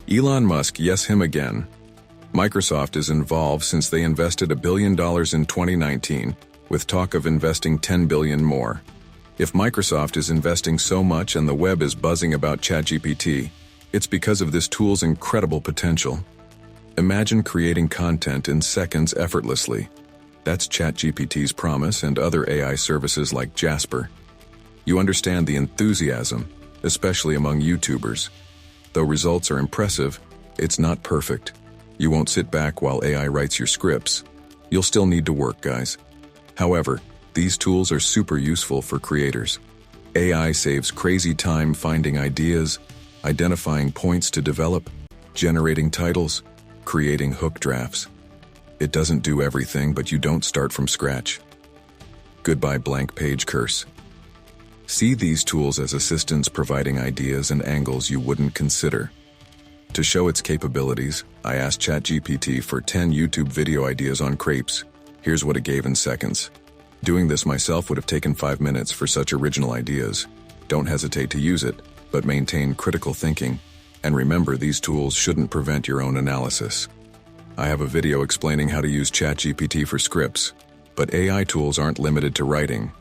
Elon Musk, yes, him again. Microsoft is involved since they invested $1 billion in 2019, with talk of investing $10 billion more. If Microsoft is investing so much and the web is buzzing about ChatGPT, it's because of this tool's incredible potential. Imagine creating content in seconds effortlessly. That's ChatGPT's promise and other AI services like Jasper. You understand the enthusiasm, especially among YouTubers. Though results are impressive, it's not perfect. You won't sit back while AI writes your scripts. You'll still need to work, guys. However, these tools are super useful for creators. AI saves crazy time finding ideas, identifying points to develop, generating titles, creating hook drafts. It doesn't do everything, but you don't start from scratch. Goodbye blank page curse. See these tools as assistants providing ideas and angles you wouldn't consider. To show its capabilities, I asked ChatGPT for 10 YouTube video ideas on crepes. Here's what it gave in seconds. Doing this myself would have taken 5 minutes for such original ideas. Don't hesitate to use it, but maintain critical thinking. And remember, these tools shouldn't prevent your own analysis. I have a video explaining how to use ChatGPT for scripts, but AI tools aren't limited to writing.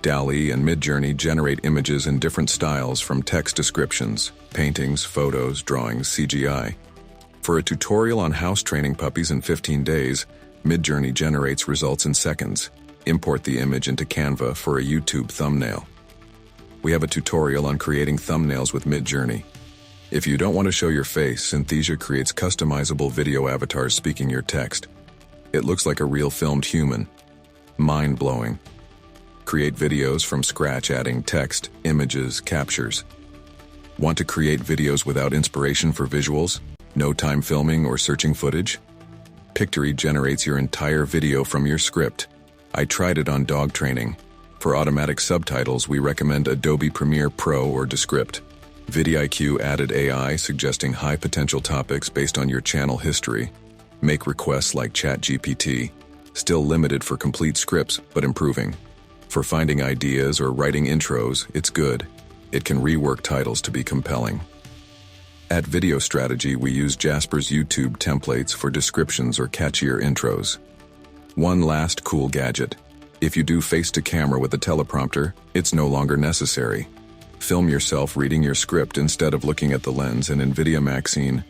DALL-E and Midjourney generate images in different styles from text descriptions, paintings, photos, drawings, CGI. For a tutorial on house training puppies in 15 days, Midjourney generates results in seconds. Import the image into Canva for a YouTube thumbnail. We have a tutorial on creating thumbnails with Midjourney. If you don't want to show your face, Synthesia creates customizable video avatars speaking your text. It looks like a real filmed human. Mind-blowing. Create videos from scratch adding text, images, captures. Want to create videos without inspiration for visuals? No time filming or searching footage? Pictory generates your entire video from your script. I tried it on dog training. For automatic subtitles, we recommend Adobe Premiere Pro or Descript. vidIQ added AI suggesting high-potential topics based on your channel history. Make requests like ChatGPT. Still limited for complete scripts, but improving. For finding ideas or writing intros, it's good. It can rework titles to be compelling. At SEO Strategy, we use Jasper's YouTube templates for descriptions or catchier intros. One last cool gadget. If you do face-to-camera with a teleprompter, it's no longer necessary. Film yourself reading your script instead of looking at the lens, and NVIDIA Maxine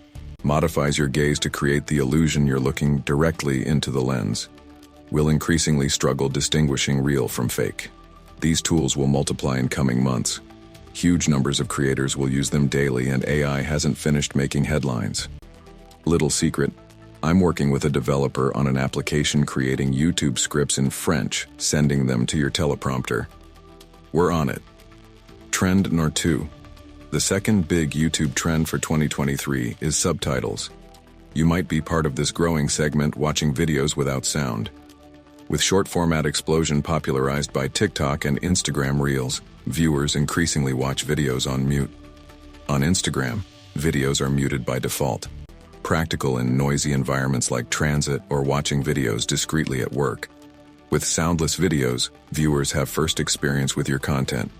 modifies your gaze to create the illusion you're looking directly into the lens. We'll increasingly struggle distinguishing real from fake. These tools will multiply in coming months. Huge numbers of creators will use them daily, and AI hasn't finished making headlines. Little secret, I'm working with a developer on an application creating YouTube scripts in French, sending them to your teleprompter. We're on it. Trend number 2. The second big YouTube trend for 2023 is subtitles. You might be part of this growing segment watching videos without sound. With short-format explosion popularized by TikTok and Instagram Reels, viewers increasingly watch videos on mute. On Instagram, videos are muted by default. Practical in noisy environments like transit or watching videos discreetly at work. With soundless videos, viewers have first experience with your content.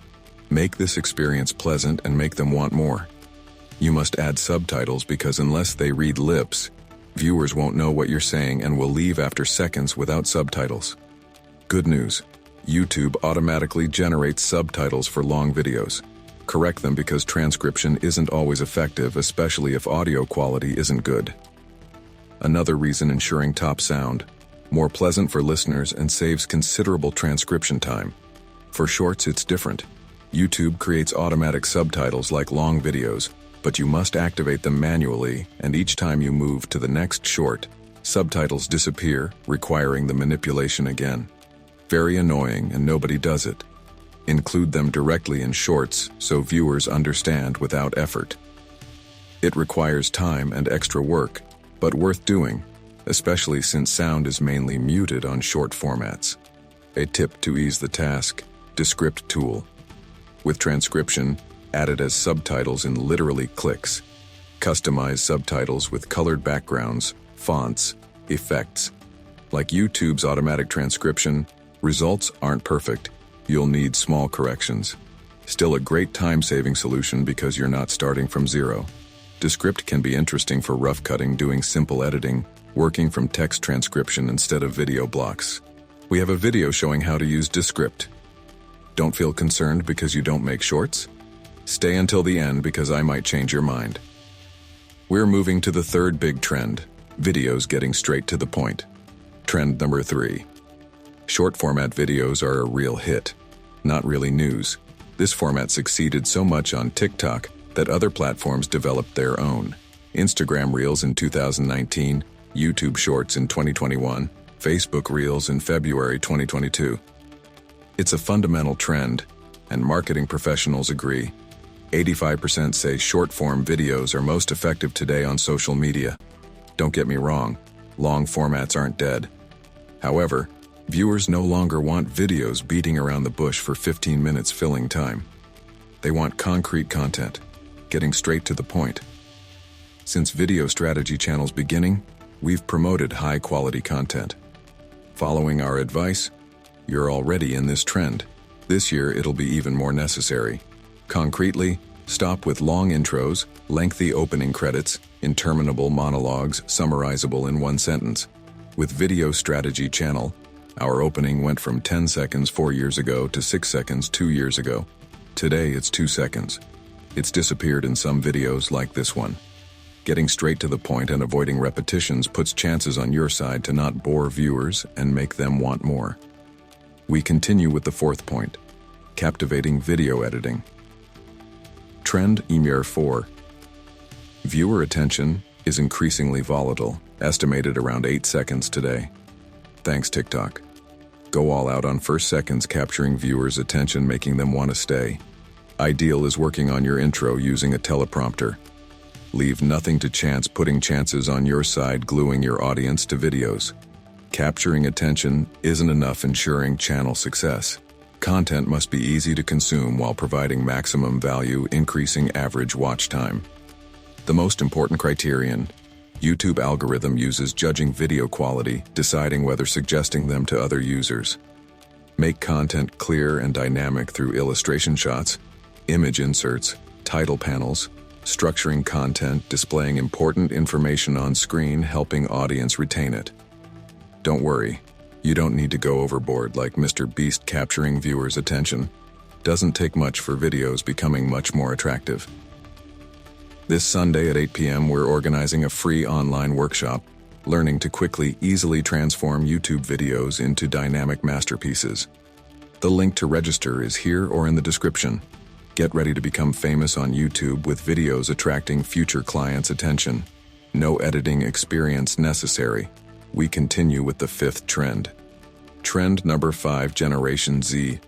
Make this experience pleasant and make them want more. You must add subtitles because unless they read lips, viewers won't know what you're saying and will leave after seconds without subtitles. Good news. YouTube automatically generates subtitles for long videos. Correct them because transcription isn't always effective, especially if audio quality isn't good. Another reason ensuring top sound. More pleasant for listeners and saves considerable transcription time. For shorts, it's different. YouTube creates automatic subtitles like long videos, but you must activate them manually, and each time you move to the next short, subtitles disappear, requiring the manipulation again. Very annoying, and nobody does it. Include them directly in shorts so viewers understand without effort. It requires time and extra work, but worth doing, especially since sound is mainly muted on short formats. A tip to ease the task: Descript tool. With transcription, add it as subtitles in literally clicks. Customize subtitles with colored backgrounds, fonts, effects. Like YouTube's automatic transcription, results aren't perfect. You'll need small corrections. Still a great time-saving solution because you're not starting from zero. Descript can be interesting for rough cutting, doing simple editing, working from text transcription instead of video blocks. We have a video showing how to use Descript. Don't feel concerned because you don't make shorts? Stay until the end because I might change your mind. We're moving to the third big trend, videos getting straight to the point. Trend number 3. Short format videos are a real hit. Not really news. This format succeeded so much on TikTok that other platforms developed their own. Instagram Reels in 2019, YouTube Shorts in 2021, Facebook Reels in February 2022. It's a fundamental trend, and marketing professionals agree. 85% say short-form videos are most effective today on social media. Don't get me wrong, long formats aren't dead. However, viewers no longer want videos beating around the bush for 15 minutes filling time. They want concrete content, getting straight to the point. Since Video Strategy channel's beginning, we've promoted high-quality content. Following our advice, you're already in this trend. This year, it'll be even more necessary. Concretely, stop with long intros, lengthy opening credits, interminable monologues summarizable in one sentence. With Video Strategy channel, our opening went from 10 seconds 4 years ago to 6 seconds 2 years ago. Today, it's 2 seconds. It's disappeared in some videos like this one. Getting straight to the point and avoiding repetitions puts chances on your side to not bore viewers and make them want more. We continue with the fourth point, captivating video editing. Trend number 4. Viewer attention is increasingly volatile, estimated around 8 seconds today. Thanks TikTok. Go all out on first seconds capturing viewers' attention, making them want to stay. Ideal is working on your intro using a teleprompter. Leave nothing to chance, putting chances on your side, gluing your audience to videos. Capturing attention isn't enough, ensuring channel success. Content must be easy to consume while providing maximum value, increasing average watch time. The most important criterion, YouTube algorithm uses judging video quality, deciding whether suggesting them to other users. Make content clear and dynamic through illustration shots, image inserts, title panels, structuring content, displaying important information on screen, helping audience retain it. Don't worry, you don't need to go overboard like Mr. Beast capturing viewers' attention. Doesn't take much for videos becoming much more attractive. This Sunday at 8 p.m. we're organizing a free online workshop, learning to quickly, easily transform YouTube videos into dynamic masterpieces. The link to register is here or in the description. Get ready to become famous on YouTube with videos attracting future clients' attention. No editing experience necessary. We continue with the fifth trend. Trend number 5, Generation Z.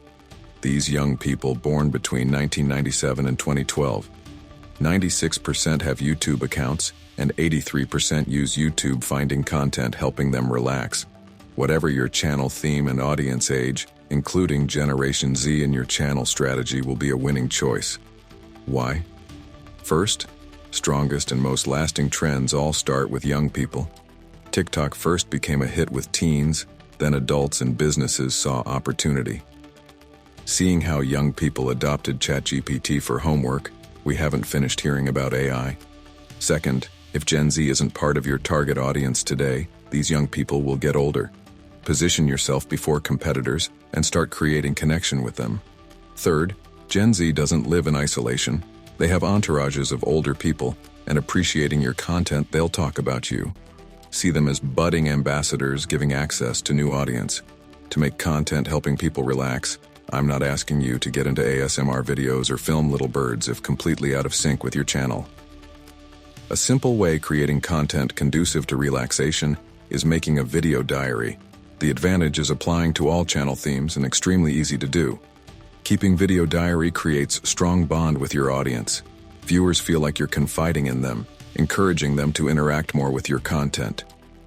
These young people born between 1997 and 2012. 96% have YouTube accounts, and 83% use YouTube, finding content helping them relax. Whatever your channel theme and audience age, including Generation Z in your channel strategy will be a winning choice. Why? First, strongest and most lasting trends all start with young people. TikTok first became a hit with teens, then adults and businesses saw opportunity. Seeing how young people adopted ChatGPT for homework, we haven't finished hearing about AI. Second, if Gen Z isn't part of your target audience today, these young people will get older. Position yourself before competitors and start creating connection with them. Third, Gen Z doesn't live in isolation. They have entourages of older people, and appreciating your content, they'll talk about you. See them as budding ambassadors giving access to new audience. To make content helping people relax, I'm not asking you to get into ASMR videos or film little birds if completely out of sync with your channel. A simple way creating content conducive to relaxation is making a video diary. The advantage is applying to all channel themes and extremely easy to do. Keeping video diary creates strong bond with your audience. Viewers feel like you're confiding in them, encouraging them to interact more with your content.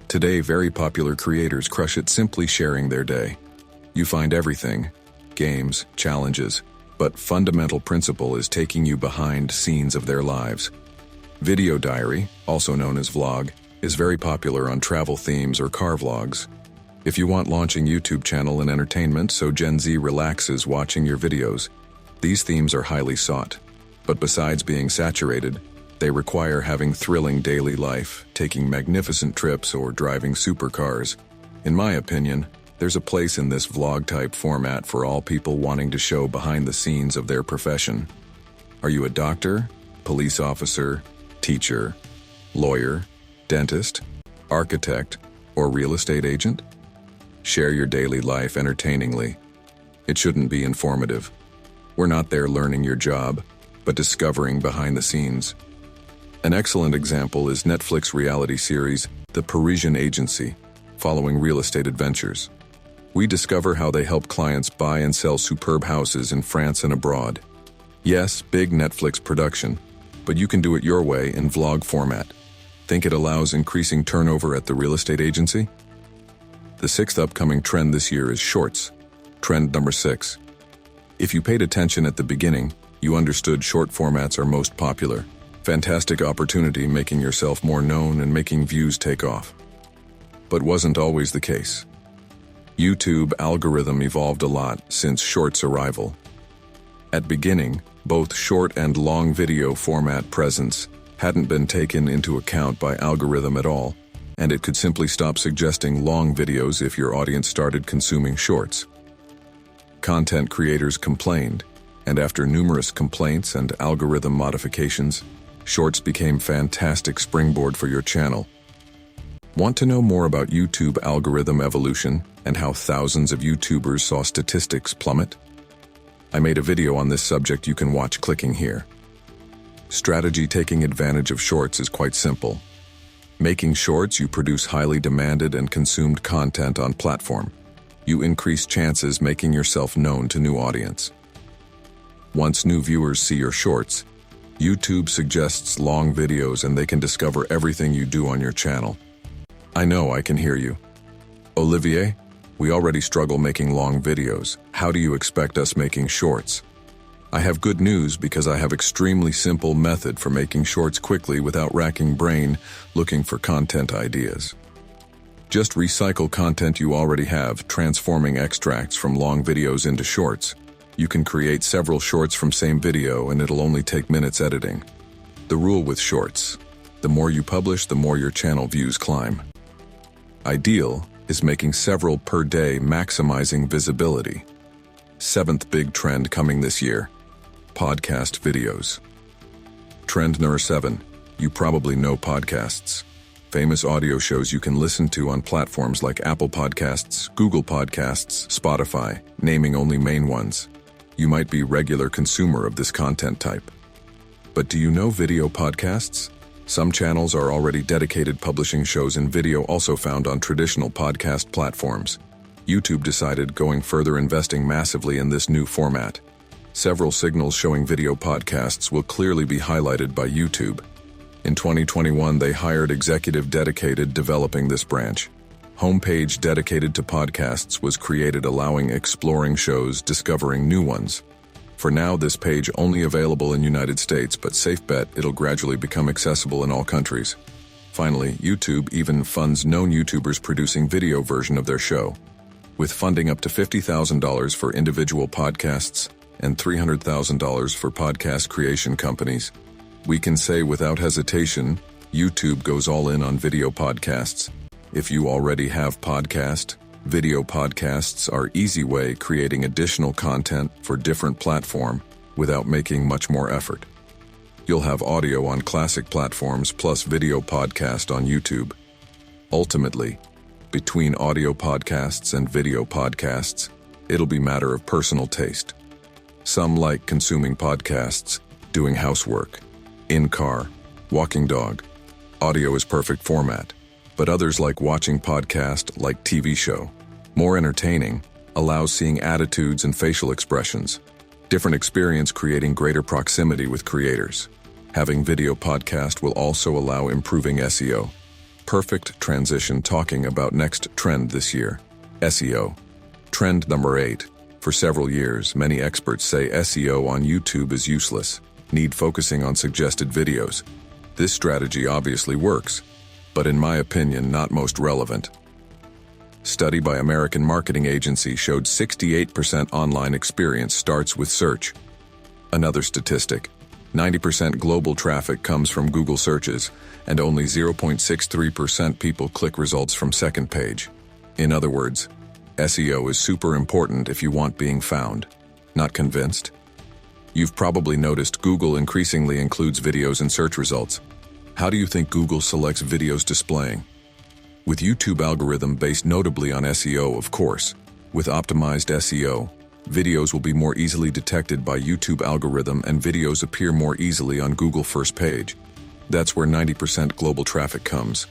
Today, very popular creators crush it simply sharing their day. You find everything, games, challenges, but fundamental principle is taking you behind scenes of their lives. Video diary, also known as vlog, is very popular on travel themes or car vlogs. If you want launching YouTube channel and entertainment so Gen Z relaxes watching your videos, these themes are highly sought. But besides being saturated, They require having thrilling daily life, taking magnificent trips, or driving supercars. In my opinion, there's a place in this vlog-type format for all people wanting to show behind the scenes of their profession. Are you a doctor, police officer, teacher, lawyer, dentist, architect, or real estate agent? Share your daily life entertainingly. It shouldn't be informative. We're not there learning your job, but discovering behind the scenes. An excellent example is Netflix reality series The Parisian Agency, following real estate adventures. We discover how they help clients buy and sell superb houses in France and abroad. Yes, big Netflix production, but you can do it your way in vlog format. Think it allows increasing turnover at the real estate agency? The sixth upcoming trend this year is shorts. Trend number 6. If you paid attention at the beginning, you understood short formats are most popular. Fantastic opportunity making yourself more known and making views take off. But wasn't always the case. YouTube algorithm evolved a lot since shorts' arrival. At beginning, both short and long video format presence hadn't been taken into account by algorithm at all, and it could simply stop suggesting long videos if your audience started consuming shorts. Content creators complained, and after numerous complaints and algorithm modifications, shorts became fantastic springboard for your channel. Want to know more about YouTube algorithm evolution and how thousands of YouTubers saw statistics plummet? I made a video on this subject you can watch clicking here. Strategy taking advantage of shorts is quite simple. Making shorts, you produce highly demanded and consumed content on platform. You increase chances making yourself known to new audience. Once new viewers see your shorts, YouTube suggests long videos and they can discover everything you do on your channel. I know I can hear you. Olivier, we already struggle making long videos. How do you expect us making shorts? I have good news because I have extremely simple method for making shorts quickly without racking brain looking for content ideas. Just recycle content you already have, transforming extracts from long videos into shorts. You can create several shorts from same video and it'll only take minutes editing. The rule with shorts: the more you publish, the more your channel views climb. Ideal is making several per day, maximizing visibility. Seventh big trend coming this year: podcast videos. Trend number 7. You probably know podcasts. Famous audio shows you can listen to on platforms like Apple Podcasts, Google Podcasts, Spotify, naming only main ones. You might be regular consumer of this content type. But do you know video podcasts? Some channels are already dedicated publishing shows in video, also found on traditional podcast platforms. YouTube decided going further, investing massively in this new format. Several signals showing video podcasts will clearly be highlighted by YouTube. In 2021, they hired executive dedicated developing this branch. Homepage dedicated to podcasts was created, allowing exploring shows, discovering new ones. For now, this page only available in United States, but safe bet it'll gradually become accessible in all countries. Finally, YouTube even funds known YouTubers producing video version of their show, with funding up to $50,000 for individual podcasts and $300,000 for podcast creation companies. We can say without hesitation, YouTube goes all in on video podcasts. If you already have podcast, video podcasts are easy way creating additional content for different platform without making much more effort. You'll have audio on classic platforms plus video podcast on YouTube. Ultimately, between audio podcasts and video podcasts, it'll be matter of personal taste. Some like consuming podcasts, doing housework, in car, walking dog. Audio is perfect format, but others like watching podcast like TV show. More entertaining, allows seeing attitudes and facial expressions. Different experience creating greater proximity with creators. Having video podcast will also allow improving SEO. Perfect transition talking about next trend this year, SEO. Trend number 8. For several years, many experts say SEO on YouTube is useless, need focusing on suggested videos. This strategy obviously works, but in my opinion, not most relevant. Study by American marketing agency showed 68% online experience starts with search. Another statistic: 90% global traffic comes from Google searches, and only 0.63% people click results from second page. In other words, SEO is super important if you want being found. Not convinced? You've probably noticed Google increasingly includes videos in search results. How do you think Google selects videos displaying? With YouTube algorithm based notably on SEO, of course. With optimized SEO, videos will be more easily detected by YouTube algorithm and videos appear more easily on Google first page. That's where 90% global traffic comes.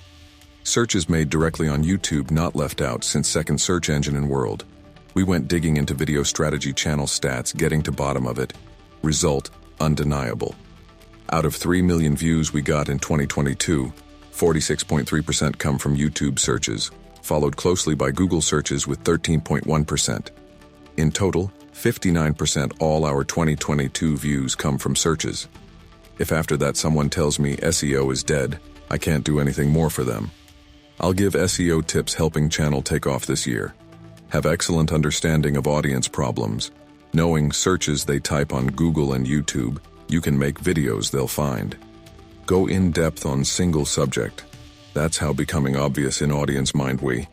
Search is made directly on YouTube, not left out, since second search engine in world. We went digging into Video Strategy channel stats, getting to bottom of it. Result, undeniable. Out of 3 million views we got in 2022, 46.3% come from YouTube searches, followed closely by Google searches with 13.1%. In total, 59% all our 2022 views come from searches. If after that someone tells me SEO is dead, I can't do anything more for them. I'll give SEO tips helping channel take off this year. Have excellent understanding of audience problems. Knowing searches they type on Google and YouTube, you can make videos they'll find. Go in depth on single subject. That's how becoming obvious in audience mind we.